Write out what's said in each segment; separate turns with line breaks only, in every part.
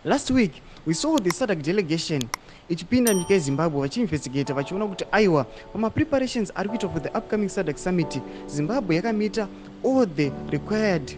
Last week we saw the SADC delegation ichipinda nyika yeZimbabwe vachiinvestigate vachiona kuti aiwa preparations ari kuitwa for the upcoming SADC summit Zimbabwe yakamita all the required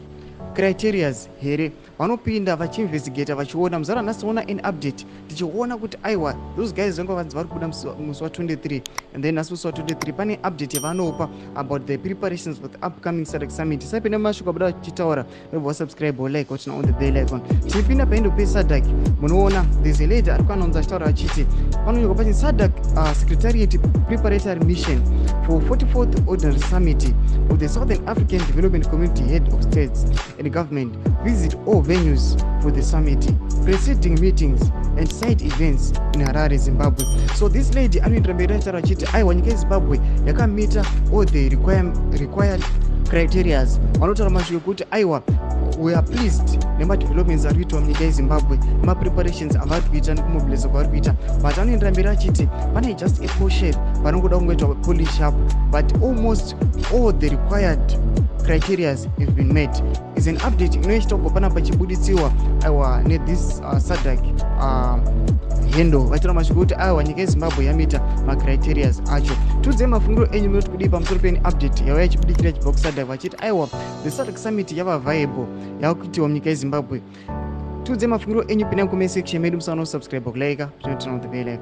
criterias here. Vanopinda vachiinvestigate vachiona muzara nhasi ona an update tichiona kuti aiwa those guys vange vanzi vari kubuda musi wa23 and then nhasi musi wa23 pane update yavanopa about the preparations for the upcoming SADC summit. Saipinda mashuka abuda vachitaura rebva subscribe or like watching on the bell icon. Tichipinda paendo peSADC munoona there's a lady ari kuanonza achitaura achiti panonyorwa pachinzi SADC secretariat preparatory mission for 44th ordinary summit of the Southern African Development Community head of states and government visit all venues for the summit, preceding meetings and side events in Harare, Zimbabwe. So this lady anoenderamberi achiti aiwa nyika yeZimbabwe yakamita all the required criteria. Vanotaura mazviko kuti aiwa we are pleased nemadevelopments ari kuitwa munyika yeZimbabwe, preparations avari kuita nekumobiliza kwavari kuita, but anoenderamberi achiti pane just a portion vanongoda kungoitwa polish up, but almost all the required criteria have been met. Is an update inoichitwa panapa chibuditsiwa aiwa nethis SADC hendo vachitaura masviko kuti aiwa nyika yeZimbabwe yamita macriterias acho. Tudze mafungiro enyu munoti kudii pamusoro peni update yauya ichibudikira ichibva kuSADC vachiti aiwa the SADC summit yava viable yava kuitiwa munyika yeZimbabwe. Tudze mafungiro enyu pinai comment section medu, musana kusubscribe, kulike, turn on the bell icon.